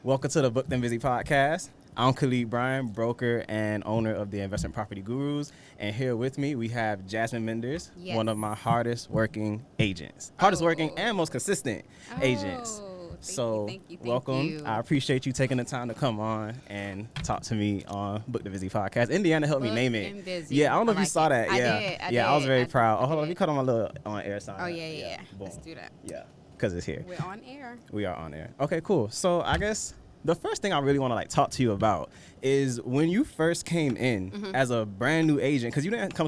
Welcome to the Booked and Busy podcast. I'm Khalid Bryan, broker and owner of the Investment Property Gurus. And here with me, we have Jazmine Menders, Yes. one of my hardest working agents. Hardest working and most consistent agents. Thank you. Welcome. I appreciate you taking the time to come on and talk to me on Book the Busy podcast. Indiana helped me name it. And busy. Yeah, I don't know if you like saw it. that. I Yeah, I was very proud. Oh, hold on, let did. me cut on my little on air sign. Oh, yeah. Boom. Let's do that. Yeah, because it's here. We're on air. We are on air. Okay, cool. So I guess the first thing I really want to talk to you about is when you first came in as a brand new agent, because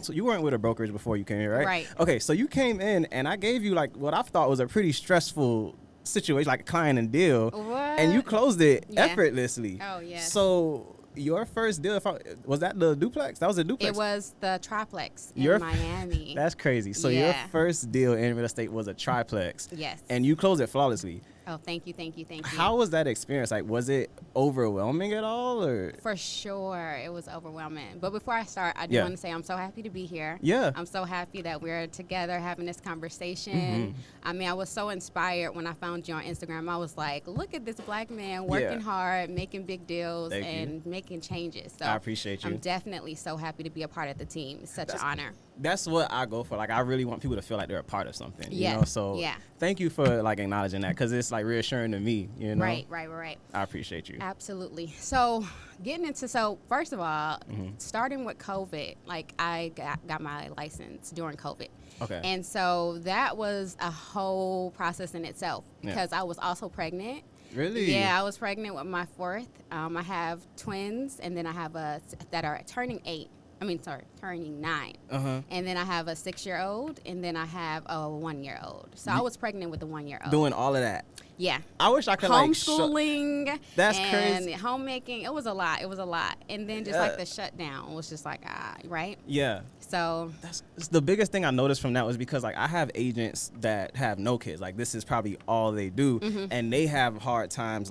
you weren't with a brokerage before you came here, right? Right. Okay, so you came in and I gave you what I thought was a pretty stressful situation, like a client and deal, and you closed it effortlessly. Oh, yes. So your first deal, was that the duplex? That was a duplex? It was the triplex in Your- Miami. That's crazy. So your Yeah. first deal in real estate was a triplex. Yes. And you closed it flawlessly. Oh, thank you. How was that experience? Was it overwhelming at all, or? For sure, it was overwhelming. But before I start, I do Yeah. want to say I'm so happy to be here. Yeah. I'm so happy that we're together having this conversation. I mean, I was so inspired when I found you on Instagram. I was like, look at this black man working hard, making big deals, Thank you. and making changes. So I appreciate you. I'm definitely so happy to be a part of the team. It's such an honor. That's what I go for. I really want people to feel like they're a part of something. You Yeah. know? So Yeah. thank you for acknowledging that, because it's reassuring to me. You know. Right. I appreciate you. Absolutely. So first of all, Mm-hmm. starting with COVID, I got my license during COVID. Okay. And so that was a whole process in itself Yeah. because I was also pregnant. Really? Yeah, I was pregnant with my fourth. I have twins, and then I have that are turning turning 9. And then I have a 6-year-old, and then I have a 1-year-old. So I was pregnant with a 1-year-old. Doing all of that. Yeah. I wish I could Homeschooling. That's and crazy. homemaking. It was a lot. And then just the shutdown was just right? Yeah. So That's the biggest thing I noticed from that was because I have agents that have no kids. This is probably all they do, and they have hard times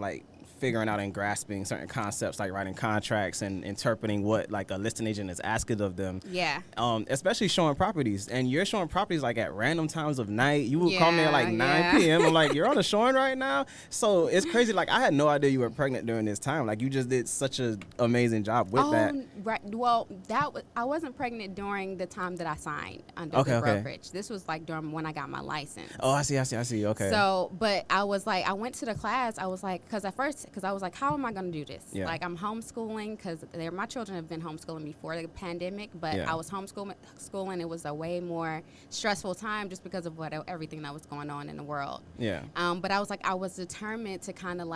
figuring out and grasping certain concepts, like writing contracts and interpreting what a listing agent is asking of them. yeah. Especially showing properties, and you're showing properties at random times of night. You would call me at 9 Yeah. p.m. I'm like, you're on a showing right now. So it's crazy. I had no idea you were pregnant during this time. You just did such an amazing job with that. Right. Well, I wasn't pregnant during the time that I signed under Okay, the okay. brokerage. This was during when I got my license. Oh, I see. Okay. So, but I was I went to the class. I was because I was how am I going to do this? Yeah. I'm homeschooling because my children have been homeschooling before the pandemic, but Yeah. I was homeschooling. It was a way more stressful time just because of everything that was going on in the world. Yeah. But I was determined to kind of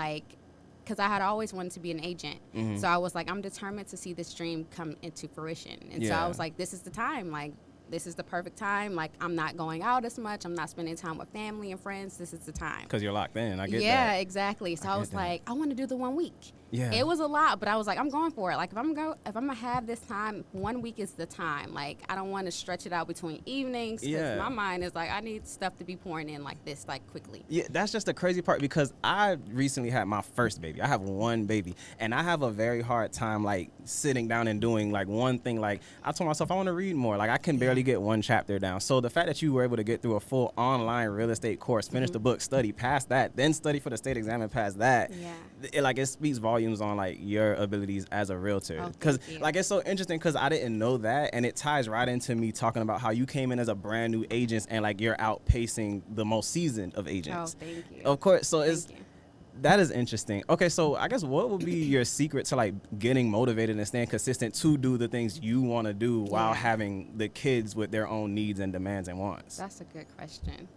because I had always wanted to be an agent. So I was I'm determined to see this dream come into fruition. And so I Yeah. was this is the time. This is the perfect time. I'm not going out as much. I'm not spending time with family and friends. This is the time. Because you're locked in. I get that. Yeah, exactly. So I was get that. I want to do the 1 week. Yeah. It was a lot, but I was I'm going for it. If I'm gonna have this time, 1 week is the time. I don't want to stretch it out between evenings. 'Cause Yeah. my mind is I need stuff to be pouring in this quickly. Yeah, that's just the crazy part, because I recently had my first baby. I have one baby, and I have a very hard time sitting down and doing one thing. I told myself I want to read more. I can barely get one chapter down. So the fact that you were able to get through a full online real estate course, finish the book, study past that, then study for the state exam and pass that, Yeah. it speaks volumes on your abilities as a realtor. Oh, Because thank you. it's so interesting, because I didn't know that, and it ties right into me talking about how you came in as a brand new agent, and you're outpacing the most seasoned of Oh, agents. thank you. Of course. So Thank you. that is interesting. Okay, so I guess what would be your secret to getting motivated and staying consistent to do the things you want to do while Yeah. having the kids with their own needs and demands and wants? That's a good question.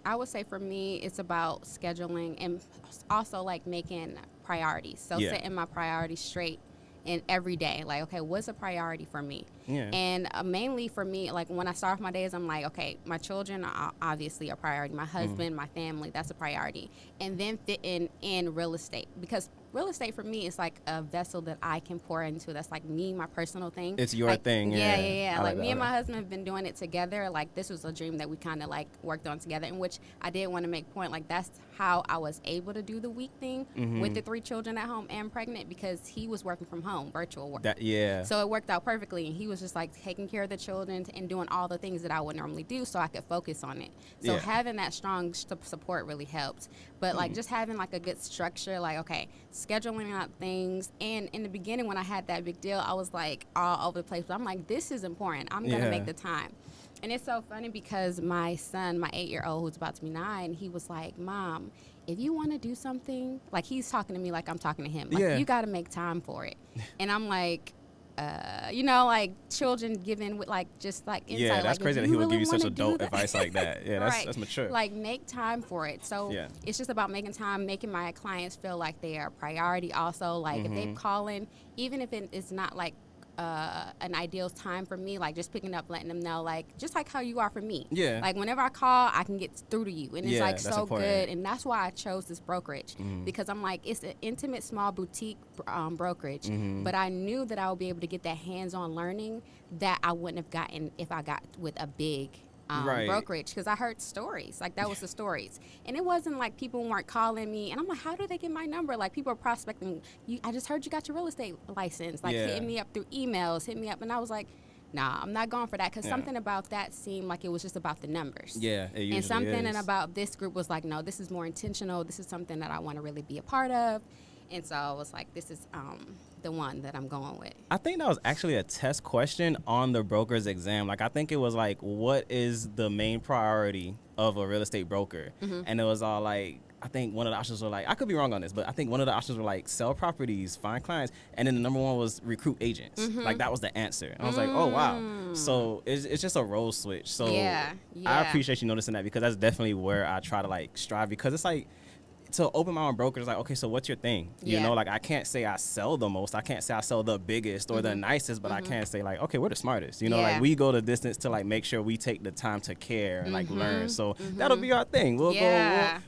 I would say for me, it's about scheduling and also making priorities. So Yeah. setting my priorities straight in every day. Okay, what's a priority for me? Yeah. And mainly for me, when I start off my days, I'm okay, my children are obviously a priority. My husband, my family, that's a priority. And then fitting in real estate, because real estate for me is like a vessel that I can pour into. That's like me, my personal thing. It's your like, thing. Yeah. Like that, me and my husband have been doing it together. Like this was a dream that we kind of like worked on together, in which I did want to make point. Like that's how I was able to do the week thing with the 3 children at home and pregnant, because he was working from home, virtual work. So it worked out perfectly, and he was just like taking care of the children and doing all the things that I would normally do, so I could focus on it. So having that strong support really helped. But like just having like a good structure, like okay, scheduling out things. And in the beginning when I had that big deal, I was like all over the place. But I'm like, this is important. I'm gonna make the time. And it's so funny because my son, my 8-year-old, who's about to be 9, he was like, Mom, if you want to do something, like he's talking to me like I'm talking to him. Like you got to make time for it. And I'm like, you know, like children giving with like just like insight. Yeah, that's like, crazy that he would give you such adult that, advice like that. Yeah, that's mature. Like make time for it. So it's just about making time, making my clients feel like they are a priority. Also, like if they call in, even if it is not like an ideal time for me, like just picking up, letting them know, like just like how you are for me. Yeah. Like whenever I call, I can get through to you, and it's like so important. good, and that's why I chose this brokerage because I'm like, it's an intimate, small boutique brokerage, but I knew that I would be able to get that hands-on learning that I wouldn't have gotten if I got with a big brokerage, because I heard stories. Like that was the stories, and it wasn't like people weren't calling me, and I'm like, how do they get my number? Like people are prospecting you. I just heard you got your real estate license, like hitting me up through emails, hit me up, and I was like, nah, I'm not going for that, because something about that seemed like it was just about the numbers. Yeah, it usually and something is. about this group was like, no, this is more intentional. This is something that I want to really be a part of, and so I was like, this is the one that I'm going with. I think that was actually a test question on the broker's exam. Like, I think it was like, what is the main priority of a real estate broker? And it was all like, I think one of the options were like, I could be wrong on this, but I think one of the options were like sell properties, find clients, and then the number one was recruit agents. Like that was the answer. And I was like, oh wow. So it's just a role switch. So I appreciate you noticing that, because that's definitely where I try to like strive, because it's like, to open my own brokerage is like, okay, so what's your thing? You know, like I can't say I sell the most. I can't say I sell the biggest or the nicest, but I can say like, okay, we're the smartest. You know, like we go the distance to like make sure we take the time to care and like learn. So that'll be our thing. We'll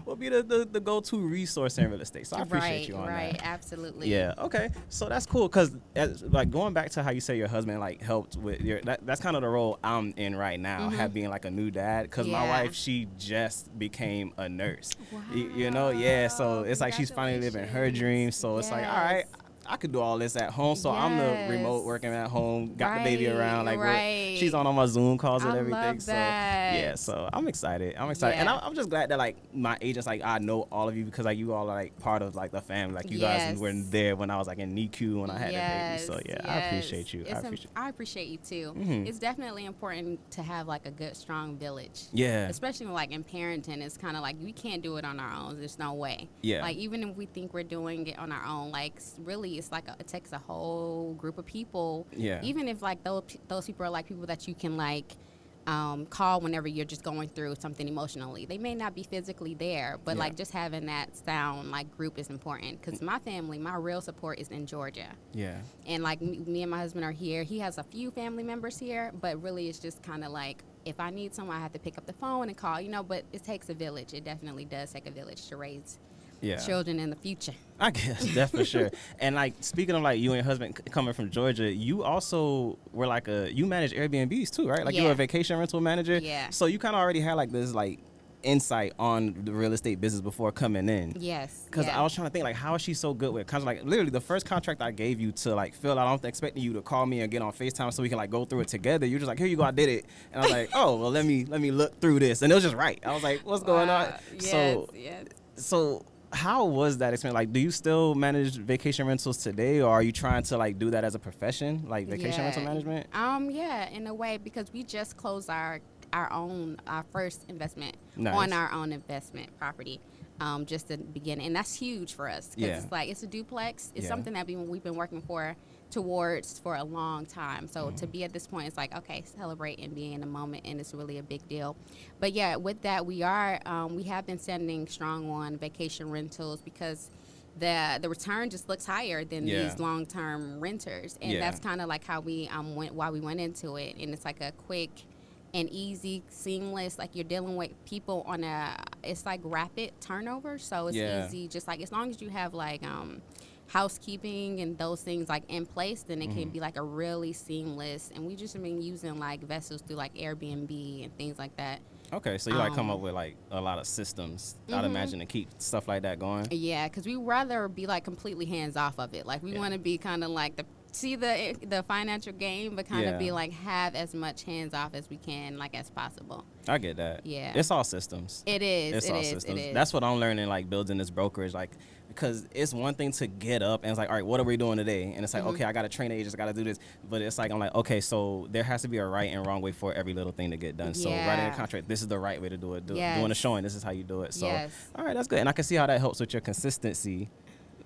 we'll be the go-to resource in real estate. So I appreciate you on that. Right, absolutely. Yeah, okay. So that's cool, because like going back to how you say your husband like helped with your, that's kind of the role I'm in right now, have being like a new dad, because my wife, she just became a nurse. Wow. You know, so it's like she's finally living her dream. So it's like, all right, I could do all this at home. So I'm the remote working at home, got the baby around, like she's on all my Zoom calls and everything. Love so that. so I'm excited. And I'm just glad that like my agents, like I know all of you, because like you all are like part of like the family. Like you guys were there when I was like in NICU when I had the baby. So I appreciate you. I appreciate you too. It's definitely important to have like a good, strong village. Yeah. Especially like in parenting, it's kind of like we can't do it on our own. There's no way. Yeah. Like even if we think we're doing it on our own, like really it's like it takes a whole group of people. Yeah. Even if like those people are like people that you can like call whenever you're just going through something emotionally. They may not be physically there, but like just having that sound like group is important, because my family, my real support is in Georgia. Yeah. And like me and my husband are here. He has a few family members here, but really it's just kind of like, if I need someone, I have to pick up the phone and call, you know, but it takes a village. It definitely does take a village to raise children in the future. I guess that's for sure. And like speaking of like you and your husband coming from Georgia, you also were like you manage Airbnbs too, right? Like you were a vacation rental manager. Yeah. So you kind of already had like this like insight on the real estate business before coming in. Yes. Because I was trying to think like, how is she so good with like literally the first contract I gave you to like fill out, I don't expecting you to call me and get on FaceTime so we can like go through it together. You're just like, here you go, I did it. And I was like, oh well, let me look through this, and it was just right. I was like, what's going on? So how was that experience? Like, do you still manage vacation rentals today, or are you trying to like do that as a profession, like vacation rental management? Yeah, in a way, because we just closed our first investment on our own investment property. Just at the beginning, and that's huge for us, because it's like it's a duplex. It's something that we've been working towards for a long time. So to be at this point, it's like, okay, celebrate and be in the moment, and it's really a big deal. But yeah, with that, we have been sending strong on vacation rentals, because the return just looks higher than these long-term renters, and that's kind of like how we went into it. And it's like a quick and easy, seamless, like you're dealing with people it's like rapid turnover, so it's easy, just like as long as you have like housekeeping and those things like in place, then it can be like a really seamless. And we just been using like vessels through like Airbnb and things like that. Okay, so you like come up with like a lot of systems, I'd imagine, to keep stuff like that going. Yeah, because we rather be like completely hands off of it. Like we want to be kind of like see the financial gain, but kind of be like have as much hands off as we can, like as possible. I get that. Yeah, it's all systems. It is. It's all systems. It is. That's what I'm learning, like building this brokerage, like. Because it's one thing to get up and it's like, all right, what are we doing today? And it's like, okay, I got to train agents, I got to do this. But it's like, I'm like, okay, so there has to be a right and wrong way for every little thing to get done. So writing a contract, this is the right way to do it. Doing a showing, this is how you do it. So, all right, that's good. And I can see how that helps with your consistency.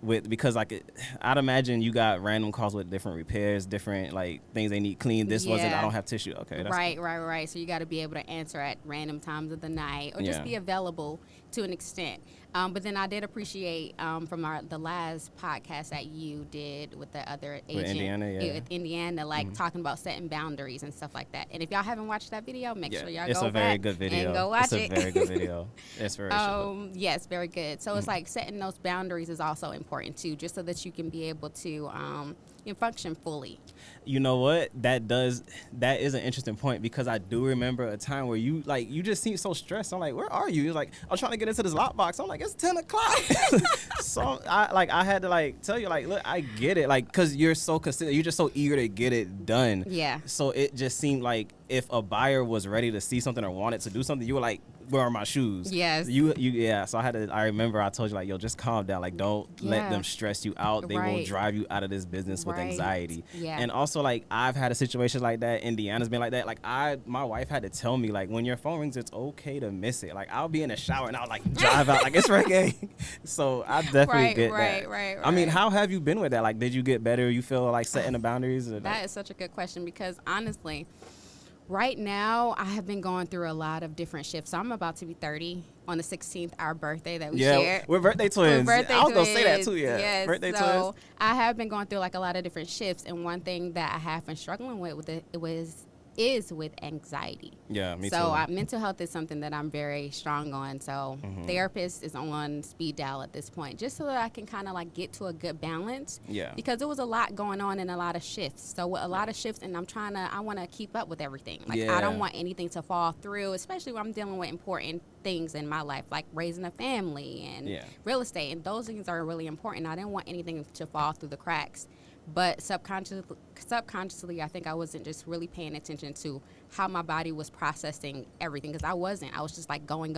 Because like I'd imagine you got random calls with different repairs, different like things they need cleaned. This wasn't, I don't have tissue. Okay, that's right. So you got to be able to answer at random times of the night or just be available to an extent. But then I did appreciate from the last podcast that you did with the other agent with Indiana, like talking about setting boundaries and stuff like that. And if y'all haven't watched that video, make sure y'all go back and go watch it. It's a very good video. Inspirational. Yes, very good. So it's like setting those boundaries is also important too, just so that you can be able to function fully. You know what? That is an interesting point, because I do remember a time where you just seemed so stressed. I'm like, where are you? You're like, I'm trying to get into this lockbox. I'm like, it's 10 o'clock. So I had to like tell you, like, look, I get it, like, because you're so consistent, you're just so eager to get it done. Yeah. So it just seemed like if a buyer was ready to see something or wanted to do something, you were like, where are my shoes? Yes. So I remember I told you, like, yo, just calm down. Like, don't let them stress you out. They will drive you out of this business with anxiety. Yeah. And also, like, I've had a situation like that. Indiana's been like that. Like, my wife had to tell me, like, when your phone rings, it's okay to miss it. Like, I'll be in the shower and I'll like drive out like it's reggae. So I definitely get that. Right. I mean, how have you been with that? Like, did you get better? You feel like setting the boundaries? That is such a good question, because honestly, right now, I have been going through a lot of different shifts. So I'm about to be 30 on the 16th, our birthday that we shared. We're birthday twins. I was going to say that too, Yes. Birthday twins. So I have been going through like a lot of different shifts. And one thing that I have been struggling with is with anxiety. Yeah, me too. So mental health is something that I'm very strong on. So therapist is on speed dial at this point, just so that I can kind of like get to a good balance. Yeah. Because there was a lot going on in a lot of shifts. So with a lot of shifts, and I want to keep up with everything. Like I don't want anything to fall through, especially when I'm dealing with important things in my life, like raising a family and real estate. And those things are really important. I didn't want anything to fall through the cracks. But subconsciously, I think I wasn't just really paying attention to how my body was processing everything, because I wasn't. I was just like going.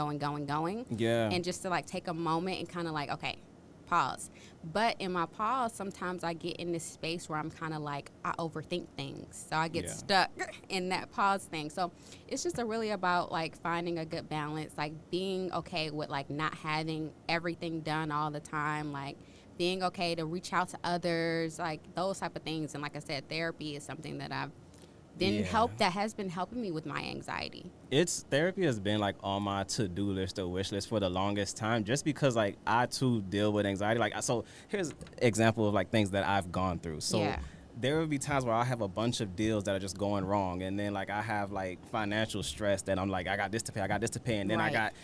Yeah. And just to like take a moment and kind of like, okay, pause. But in my pause, sometimes I get in this space where I'm kind of like, I overthink things. So I get stuck in that pause thing. So it's just really about like finding a good balance, like being okay with like not having everything done all the time, like being okay to reach out to others, like those type of things. And like I said, therapy is something that that has been helping me with my anxiety. Therapy has been like on my to-do list or wish list for the longest time, just because like I too deal with anxiety. Like, so here's an example of like things that I've gone through. So there will be times where I have a bunch of deals that are just going wrong, and then like I have like financial stress that I'm like, I got this to pay, and then I got,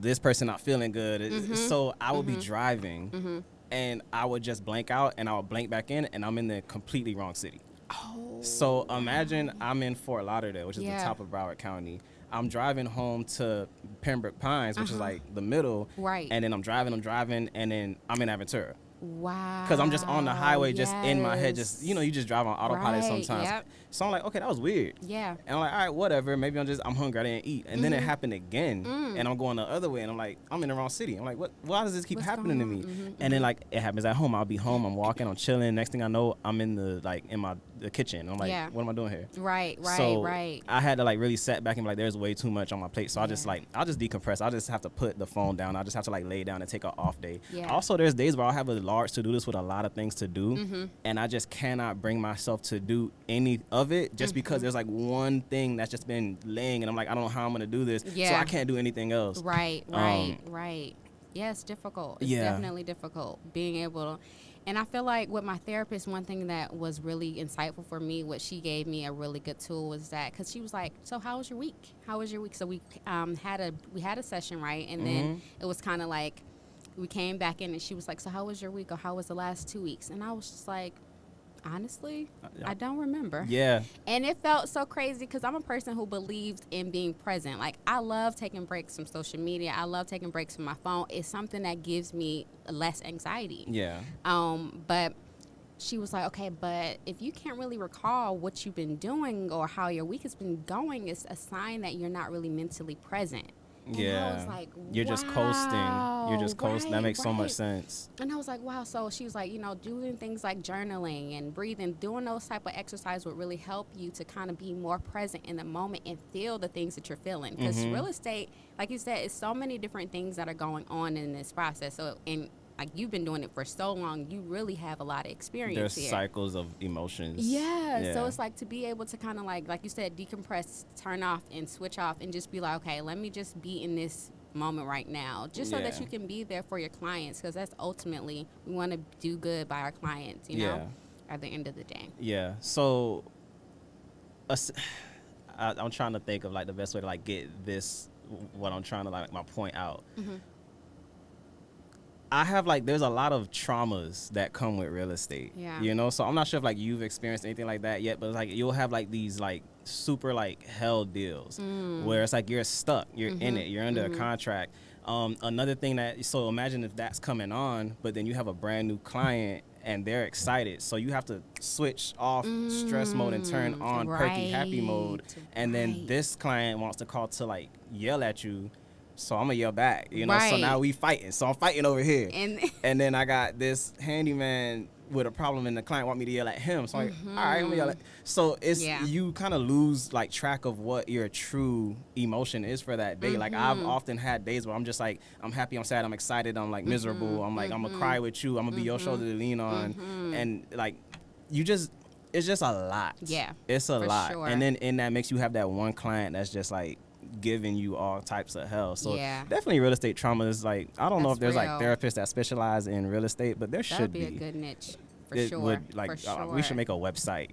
this person not feeling good. So I will be driving and I would just blank out, and I would blank back in, and I'm in the completely wrong city. Oh. So imagine I'm in Fort Lauderdale, which is the top of Broward County. I'm driving home to Pembroke Pines, which is like the middle. Right. And then I'm driving, and then I'm in Aventura. Wow. Because I'm just on the highway, just in my head, just, you just drive on autopilot sometimes. Yep. So I'm like, okay, that was weird. Yeah. And I'm like, all right, whatever. Maybe I'm hungry, I didn't eat. And then it happened again. And I'm going the other way, and I'm like, I'm in the wrong city. I'm like, why does this keep happening to me? And then like it happens at home. I'll be home, I'm walking, I'm chilling. Next thing I know, I'm in the kitchen. I'm like, what am I doing here? Right. I had to like really set back and be like, there's way too much on my plate. So I'll just decompress. I'll just have to put the phone down. I'll just have to like lay down and take an off day. Yeah. Also, there's days where I'll have a large to-do list with a lot of things to do, and I just cannot bring myself to do any of it just because there's like one thing that's just been laying, and I'm like, I don't know how I'm gonna do this, so I can't do anything else. Right. Yeah, it's difficult. It's definitely difficult being able to. And I feel like with my therapist, one thing that was really insightful for me, what she gave me a really good tool was that, because she was like, so how was your week? So we had a session, right? And then it was kind of like, we came back in and she was like, so how was your week, or how was the last 2 weeks? And I was just like, honestly, I don't remember. Yeah. And it felt so crazy because I'm a person who believes in being present. Like, I love taking breaks from social media. I love taking breaks from my phone. It's something that gives me less anxiety. Yeah. But she was like, okay, but if you can't really recall what you've been doing or how your week has been going, it's a sign that you're not really mentally present. And yeah. I was like, You're just coasting. You're just coasting. That makes so much sense. And I was like, wow. So she was like, you know, doing things like journaling and breathing, doing those type of exercise would really help you to kind of be more present in the moment and feel the things that you're feeling. Because real estate, like you said, it's so many different things that are going on in this process. So, and like, you've been doing it for so long, you really have a lot of experience. There's here. cycles of emotions. Yeah. So it's like to be able to kind of like you said, decompress, turn off and switch off and just be like, okay, let me just be in this moment right now, just so that you can be there for your clients, because that's ultimately, we want to do good by our clients, you know, at the end of the day. Yeah. So I'm trying to think of like the best way to like get this, what I'm trying to like my point out. I have like, there's a lot of traumas that come with real estate, you know? So I'm not sure if like you've experienced anything like that yet, but it's like you'll have like these like super like hell deals where it's like you're stuck, you're in it, you're under a contract. Another thing that, so imagine if that's coming on, but then you have a brand new client and they're excited. So you have to switch off stress mode and turn on perky happy mode. And then this client wants to call to like yell at you. So I'm gonna yell back, you know. So now we fighting. So I'm fighting over here, and then I got this handyman with a problem, and the client want me to yell at him. So I'm like, all right, I'm gonna yell at. So it's you kind of lose like track of what your true emotion is for that day. Like I've often had days where I'm just like, I'm happy, I'm sad, I'm excited, I'm like miserable. I'm like, I'm gonna cry with you. I'm gonna be your shoulder to lean on, and like you just. It's just a lot. Yeah, it's a lot. Sure. And then in that makes you have that one client that's just like giving you all types of hell. So definitely real estate trauma is like, I don't know if there's like therapists that specialize in real estate, but there should be. That'd be a good niche. For sure. Would, like, for sure. We should make a website.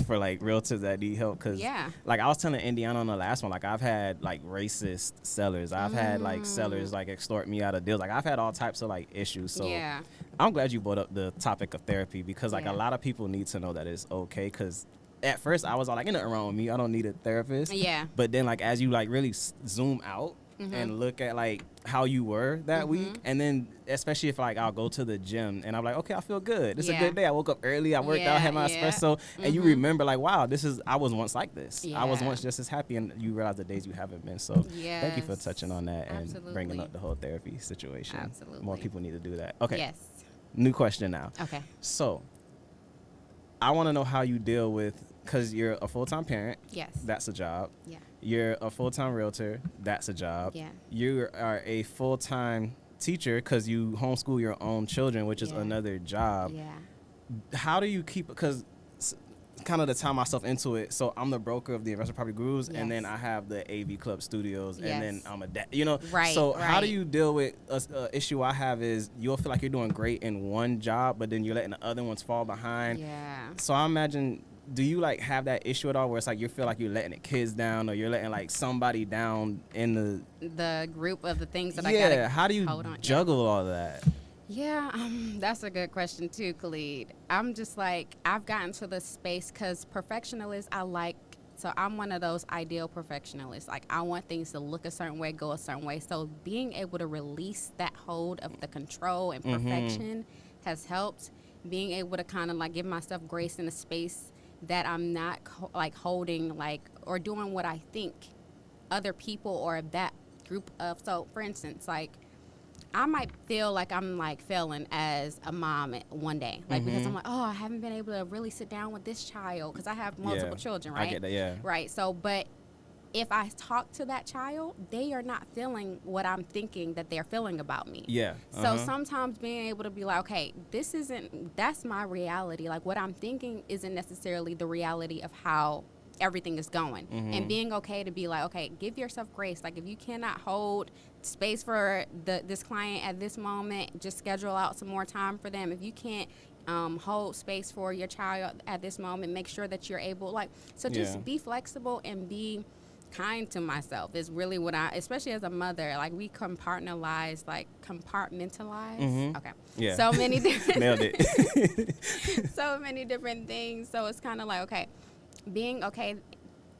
For like realtors that need help. Cause like I was telling Indiana on the last one, like I've had like racist sellers. I've had like sellers like extort me out of deals. Like I've had all types of like issues. So I'm glad you brought up the topic of therapy, because like a lot of people need to know that it's okay. Cause at first I was all like, ain't nothing wrong with me, I don't need a therapist. But then like as you like really zoom out and look at like how you were that week, and then especially if like I'll go to the gym and I'm like, okay, I feel good, it's a good day, I woke up early, I worked out, had my espresso, and you remember like, wow, I was once like this, I was once just as happy, and you realize the days you haven't been. So thank you for touching on that and bringing up the whole therapy situation. More people need to do that. Okay. New question now. Okay. So I want to know how you deal with, because you're a full-time parent. Yes. That's a job. Yeah. You're a full-time realtor. That's a job. Yeah. You are a full-time teacher because you homeschool your own children, which is another job. Yeah. How do you keep, because kind of to tie myself into it, so I'm the broker of the Investor Property Gurus, and then I have the AV Club Studios, and then I'm a dad, you know? So how do you deal with a issue I have is you'll feel like you're doing great in one job, but then you're letting the other ones fall behind. Yeah. So I imagine, do you like have that issue at all where it's like you feel like you're letting the kids down, or you're letting like somebody down in the group of the things that I gotta how do you juggle all that? Yeah, that's a good question too, Khalid. I'm just like, I've gotten to the space because perfectionist, so I'm one of those ideal perfectionists. Like, I want things to look a certain way, go a certain way. So being able to release that hold of the control and perfection has helped. Being able to kind of like give myself grace in a space that I'm not like holding like or doing what I think other people or that group of. So for instance, like, I might feel like I'm like failing as a mom one day, like because I'm like, oh, I haven't been able to really sit down with this child because I have multiple children, right? I get that, right. So, but if I talk to that child, they are not feeling what I'm thinking that they're feeling about me. Yeah. So sometimes being able to be like, okay, that's my reality. Like, what I'm thinking isn't necessarily the reality of how everything is going, and being okay to be like, okay, give yourself grace. Like, if you cannot hold space for this client at this moment, just schedule out some more time for them. If you can't hold space for your child at this moment, make sure that you're able, like, so just be flexible and be kind to myself is really what especially as a mother, like we compartmentalize. Okay. Yeah. So many different Nailed it. so many different things. So it's kind of like, okay, being okay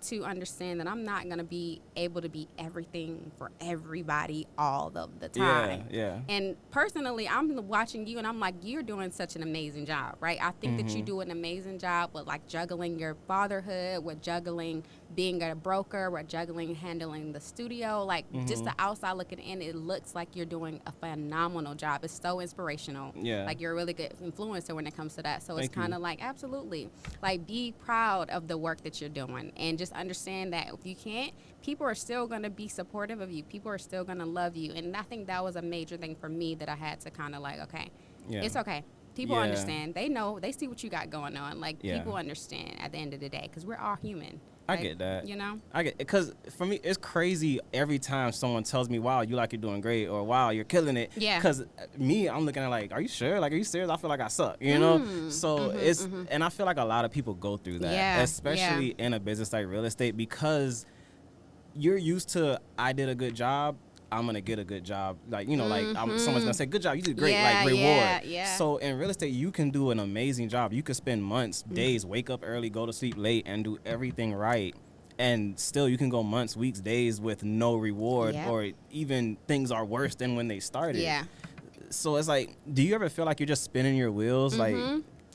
to understand that I'm not going to be able to be everything for everybody all the time. Yeah. And personally, I'm watching you and I'm like, you're doing such an amazing job, right? I think that you do an amazing job with like juggling your fatherhood, with juggling being a broker, with juggling handling the studio. Like just the outside looking in, it looks like you're doing a phenomenal job. It's so inspirational. Yeah. Like you're a really good influencer when it comes to that. So Thank it's kind of you. like, absolutely. Like be proud of the work that you're doing and just understand that if you can't, people are still going to be supportive of you. People are still going to love you. And I think that was a major thing for me that I had to kind of like, okay, it's okay. People understand. They know. They see what you got going on. Like, people understand at the end of the day because we're all human. I get that. You know? I get, because for me, it's crazy every time someone tells me, wow, you like you're doing great, or wow, you're killing it. Yeah. Because me, I'm looking at like, are you sure? Like, are you serious? I feel like I suck, you know? So and I feel like a lot of people go through that, especially in a business like real estate, because you're used to, I did a good job, I'm gonna get a good job. Like, you know, like someone's gonna say, good job, you did great, like reward. So in real estate, you can do an amazing job. You could spend months, days, wake up early, go to sleep late, and do everything right. And still you can go months, weeks, days with no reward, or even things are worse than when they started. Yeah. So it's like, do you ever feel like you're just spinning your wheels? Like,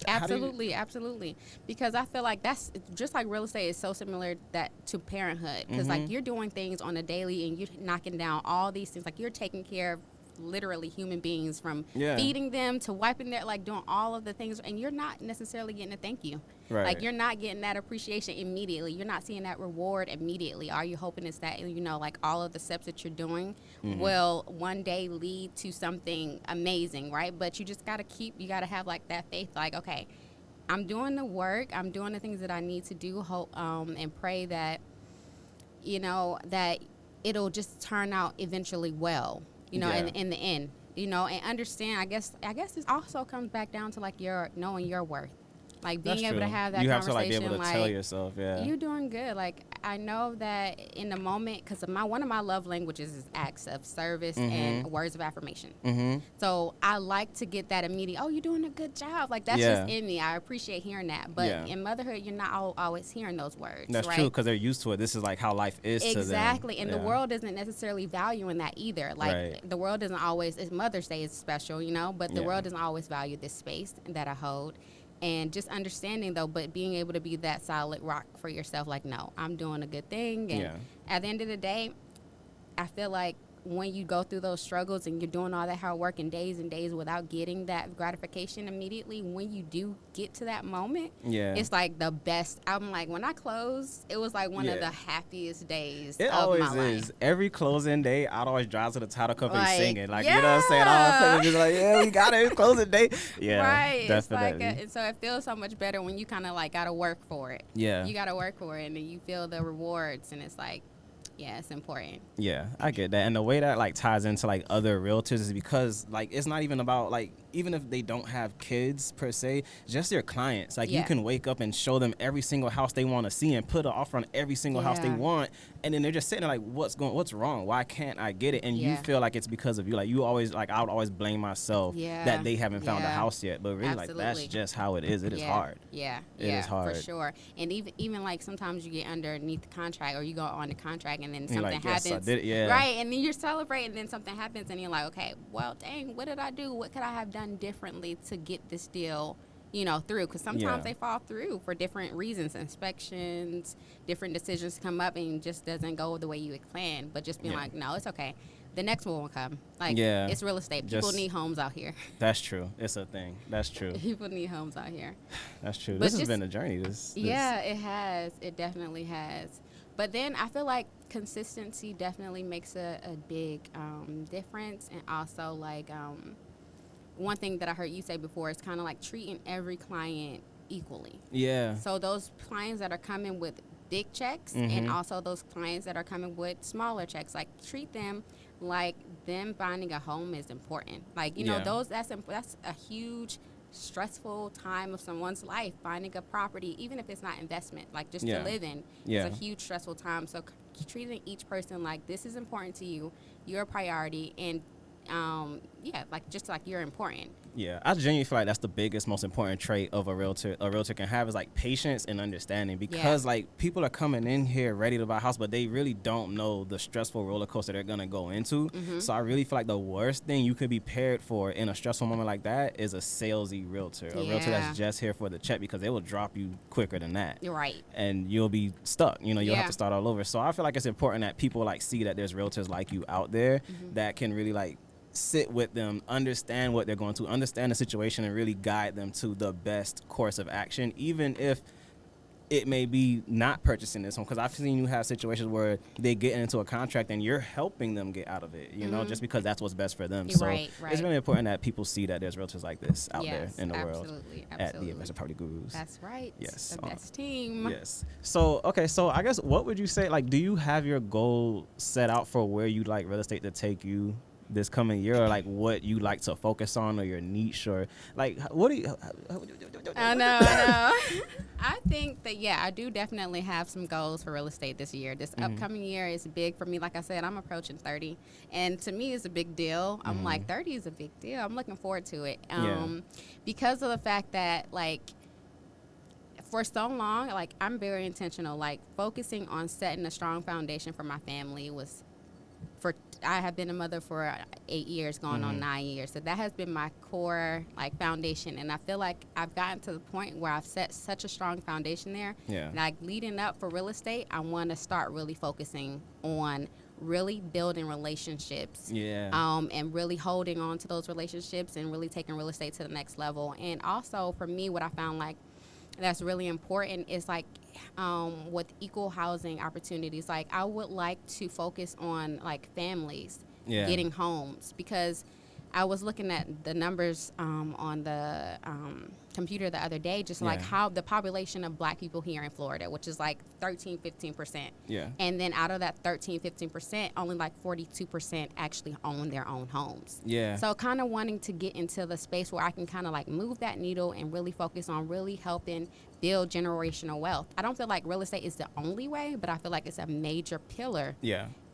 Absolutely. Because I feel like that's just like real estate is so similar that to parenthood. Because like you're doing things on a daily and you're knocking down all these things. Like you're taking care of literally human beings, from feeding them to wiping their, like doing all of the things, and you're not necessarily getting a thank you. Right. Like you're not getting that appreciation immediately. You're not seeing that reward immediately. Are you hoping it's that, you know, like all of the steps that you're doing will one day lead to something amazing, right? But you just got to have like that faith, like, okay, I'm doing the work, I'm doing the things that I need to do, hope and pray that, you know, that it'll just turn out eventually well, you know, in the end, you know, and understand, I guess this also comes back down to like knowing your worth. Like being able to have that you conversation, have to like be able to tell yourself, you're doing good. Like I know that in the moment, because one of my love languages is acts of service and words of affirmation. So I like to get that immediate, oh, you're doing a good job. Like that's just in me. I appreciate hearing that. But in motherhood, you're not always hearing those words. That's true, because they're used to it. This is like how life is to them. Exactly. And the world isn't necessarily valuing that either. Like the world doesn't always, Mother's Day is special, you know, but the world doesn't always value this space that I hold. And just understanding, though, but being able to be that solid rock for yourself, like, no, I'm doing a good thing. And at the end of the day, I feel like when you go through those struggles and you're doing all that hard work and days without getting that gratification immediately, when you do get to that moment, it's like the best. I'm like, when I closed, it was like one of the happiest days of my life. It always is. Every closing day, I'd always drive to the title company singing. Like, you know what I'm saying? All just like, yeah, we got it. It's closing day. Yeah, right. definitely. It's like and so it feels so much better when you kind of like got to work for it. Yeah. You got to work for it, and then you feel the rewards, and it's like, yeah, it's important. Yeah, I get that. And the way that like ties into like other realtors is because like it's not even about like, even if they don't have kids per se, just their clients. Like you can wake up and show them every single house they want to see and put an offer on every single house they want, and then they're just sitting there like, what's wrong? Why can't I get it? And you feel like it's because of you. Like you always, like I would always blame myself that they haven't found a house yet, but really like that's just how it is. It is hard. It is hard for sure. And even like sometimes you get underneath the contract, or you go on the contract and then something like, happens, yes, I did it, right? And then you're celebrating, and then something happens, and you're like, okay, well, dang, what did I do? What could I have done differently to get this deal, you know, through? Because sometimes they fall through for different reasons, inspections, different decisions come up, and it just doesn't go the way you had planned. But just being like, no, it's okay. The next one will come. Like, it's real estate. People need homes out here. That's true. It's a thing. That's true. People need homes out here. That's true. But this has been a journey. Yeah, it has. It definitely has. But then I feel like consistency definitely makes a big difference. And also, like, one thing that I heard you say before is kind of like treating every client equally. Yeah. So those clients that are coming with big checks and also those clients that are coming with smaller checks, like treat them like them finding a home is important. Like, you know, that's a huge stressful time of someone's life, finding a property, even if it's not investment, like just to live in. It's a huge stressful time. So treating each person like this is important to you, you're a priority, and yeah, like just like you're important. Yeah, I genuinely feel like that's the biggest, most important trait of a realtor can have is like patience and understanding, because like people are coming in here ready to buy a house, but they really don't know the stressful roller coaster they're gonna go into. So I really feel like the worst thing you could be paired for in a stressful moment like that is a salesy realtor, a realtor that's just here for the check, because they will drop you quicker than that. You're right. And you'll be stuck. You know, you'll have to start all over. So I feel like it's important that people like see that there's realtors like you out there that can really like sit with them, understand what they're going to, understand the situation, and really guide them to the best course of action, even if it may be not purchasing this home. Because I've seen you have situations where they get into a contract and you're helping them get out of it, you know, just because that's what's best for them. So it's really important that people see that there's realtors like this out there in the world at the Investment Property Gurus. That's right. Yes. The best team. Yes. So, okay, so I guess what would you say, like, do you have your goal set out for where you'd like real estate to take you this coming year, or like what you like to focus on, or your niche, or like what do you I know. I think that I do definitely have some goals for real estate this year. This upcoming year is big for me. Like I said, I'm approaching 30, and to me it's a big deal. I'm like, 30 is a big deal. I'm looking forward to it because of the fact that like for so long, like I'm very intentional, like focusing on setting a strong foundation for my family was I have been a mother for 8 years, going on 9 years. So that has been my core like foundation. And I feel like I've gotten to the point where I've set such a strong foundation there. Yeah. Like leading up for real estate, I want to start really focusing on really building relationships. And really holding on to those relationships and really taking real estate to the next level. And also for me, what I found like that's really important is like with equal housing opportunities, like I would like to focus on like families getting homes, because I was looking at the numbers on the computer the other day, just like how the population of black people here in Florida, which is like 13-15%. And then out of that 13-15%, only like 42% actually own their own homes. So kind of wanting to get into the space where I can kind of like move that needle and really focus on really helping build generational wealth. I don't feel like real estate is the only way, but I feel like it's a major pillar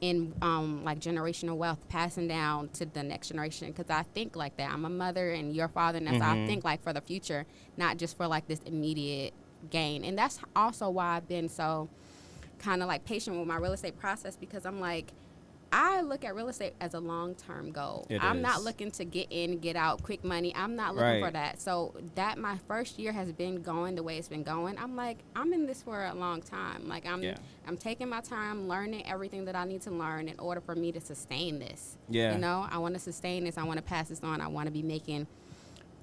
in like generational wealth, passing down to the next generation, because I think like that. I'm a mother and your father, and that's how I think like for the future, not just for like this immediate gain. And that's also why I've been so kind of like patient with my real estate process, because I'm like, I look at real estate as a long-term goal. I'm not looking to get in, get out, quick money. I'm not looking for that. So that my first year has been going the way it's been going. I'm like, I'm in this for a long time. Like I'm taking my time, learning everything that I need to learn in order for me to sustain this. You know, I want to sustain this. I want to pass this on. I want to be making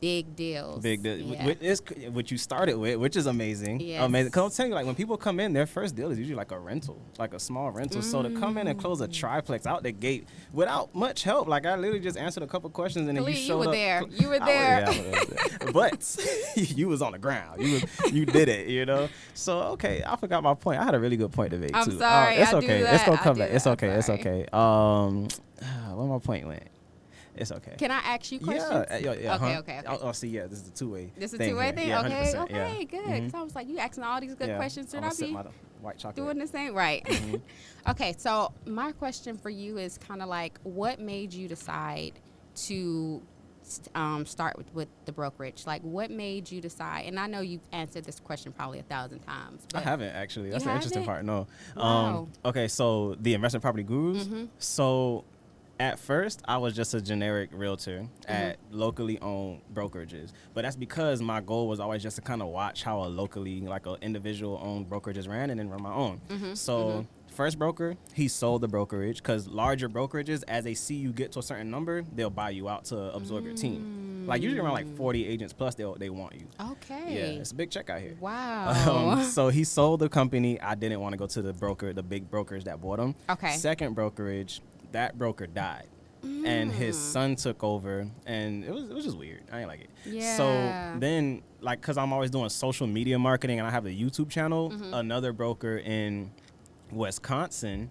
big deals. What you started with, which is amazing. Amazing. Because I'm telling you, like when people come in, their first deal is usually like a rental, like a small rental. So to come in and close a triplex out the gate without much help, like I literally just answered a couple questions and then you showed up. You were there. But you was on the ground. You did it, you know. So okay, I forgot my point. I had a really good point to make too. I'm sorry. It's okay. It's gonna come back. It's okay. It's okay. Where my point went. It's okay. Can I ask you questions? Yeah. Okay. Oh, see, yeah, this is a two-way. This is a two-way thing? Yeah, okay, good. So I was like, you asking all these good questions. Should I be white chocolate doing the same? Right. Okay, so my question for you is kind of like, what made you decide to start with the brokerage? Like, what made you decide? And I know you've answered this question probably 1,000 times. I haven't, actually. That's the interesting part. No. Wow. Okay, so the Investment Property Gurus. So at first, I was just a generic realtor at locally owned brokerages. But that's because my goal was always just to kind of watch how a locally, like an individual owned brokerages ran and then run my own. So first broker, he sold the brokerage, because larger brokerages, as they see you get to a certain number, they'll buy you out to absorb your team. Like usually around like 40 agents plus, they want you. Okay. Yeah, it's a big check out here. Wow. So he sold the company. I didn't want to go to the big brokers that bought him. Okay. Second brokerage, that broker died. And his son took over, and it was just weird. I ain't like it. Yeah. So then, like, because I'm always doing social media marketing and I have a YouTube channel, another broker in Wisconsin,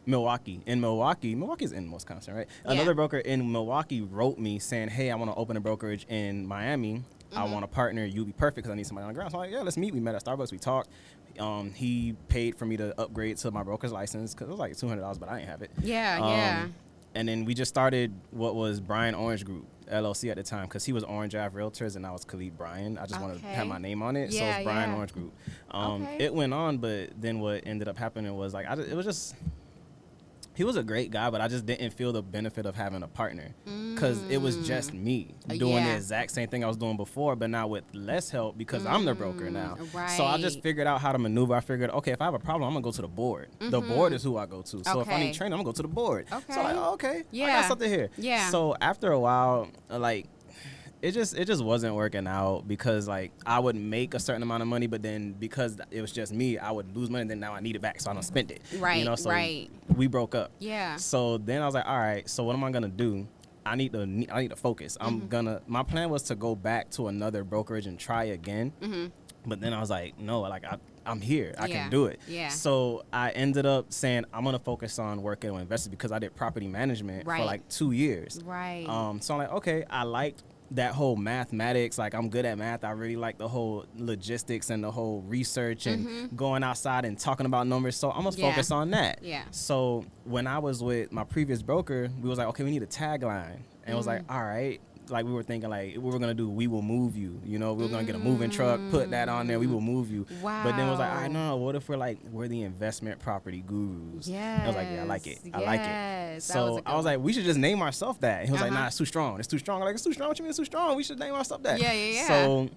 Milwaukee's in Wisconsin, right? Another broker in Milwaukee wrote me saying, hey, I want to open a brokerage in Miami. I want a partner. You'll be perfect because I need somebody on the ground. So I'm like, yeah, let's meet. We met at Starbucks. We talked. He paid for me to upgrade to my broker's license because it was like $200, but I didn't have it. Yeah. And then we just started what was Brian Orange Group LLC at the time because he was Orange Ave Realtors and I was Khalid Brian. I just wanted to have my name on it, so it's Brian Orange Group. It went on, but then what ended up happening was like it was just. He was a great guy, but I just didn't feel the benefit of having a partner because it was just me doing the exact same thing I was doing before, but now with less help because I'm the broker now. Right. So I just figured out how to maneuver. I figured, okay, if I have a problem, I'm going to go to the board. The board is who I go to. So if I need training, I'm going to go to the board. So I'm like, okay, I got something here. Yeah. So after a while, like, it just wasn't working out because like I would make a certain amount of money, but then because it was just me, I would lose money. And then now I need it back, so I don't spend it. Right. So we broke up. Yeah. So then I was like, all right. So what am I gonna do? I need to focus. My plan was to go back to another brokerage and try again. But then I was like, no, like I'm here. I can do it. Yeah. So I ended up saying I'm gonna focus on working with investors because I did property management for like 2 years. Right. So I'm like, okay, I liked that whole mathematics. Like I'm good at math. I really like the whole logistics and the whole research and going outside and talking about numbers. So I'm gonna focus on that. Yeah. So when I was with my previous broker, we was like, okay, we need a tagline, and it was like, all right. Like we were thinking like we were gonna do, we will move you. You know, we were gonna get a moving truck, put that on there, we will move you. Wow. But then it was like, all right, no, what if we're the investment property gurus? Yeah. I was like, yeah, I like it. I like it. So I was one. like, we should just name ourselves that. And he was like, nah, it's too strong. It's too strong. I'm like, it's too strong. What you mean it's too strong? We should name ourselves that. Yeah. So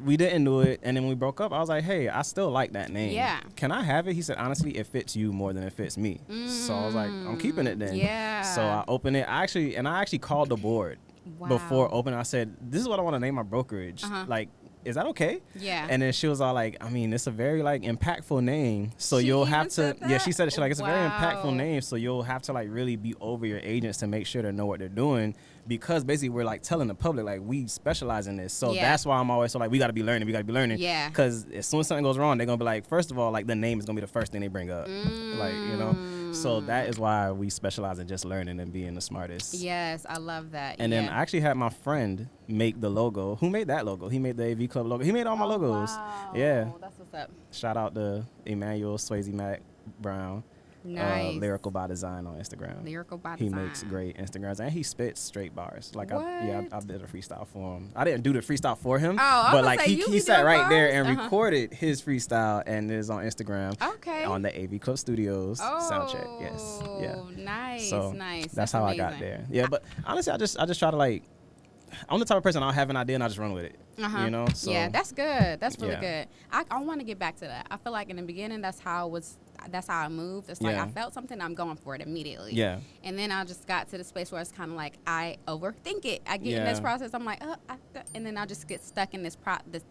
we didn't do it, and then when we broke up, I was like, hey, I still like that name. Yeah. Can I have it? He said, honestly, it fits you more than it fits me. So I was like, I'm keeping it then. Yeah. So I opened it. I actually called the board. Wow. Before opening, I said, this is what I want to name my brokerage. Like, is that okay? Yeah. And then she was all like, I mean, it's a very like impactful name. So She you'll even have to, said that? yeah, she said it. She's like, it's a very Wow. impactful name. So you'll have to like really be over your agents to make sure they know what they're doing. Because basically we're like telling the public, like we specialize in this. So that's why I'm always so like, we got to be learning. Yeah. Because as soon as something goes wrong, they're going to be like, first of all, like the name is going to be the first thing they bring up. Like, you know. So that is why we specialize in just learning and being the smartest. Yes, I love that. And then I actually had my friend make the logo. Who made that logo? He made the AV Club logo. He made all my logos. Wow. Yeah. That's what's up. Shout out to Emmanuel Swayze Mac Brown. Nice. Lyrical by Design on Instagram. Lyrical by He Design. makes great Instagrams and he spits straight bars. Like What? I did a freestyle for him. I didn't do the freestyle for him, I but was like gonna say, you he be sat doing right there bars? and recorded his freestyle and it is on Instagram. Okay. On the AV Club Studios soundcheck. Yes. Yeah. Nice. So nice. that's how amazing. I got there. Yeah, but honestly, I just try to like. I'm the type of person I'll have an idea and I just run with it. You know. So, yeah, that's good. That's really good. I want to get back to that. I feel like in the beginning, that's how I moved. It's like I felt something, I'm going for it immediately. Yeah. And then I just got to the space where it's kind of like I overthink it. I get in this process. I'm like, and then I just get stuck in this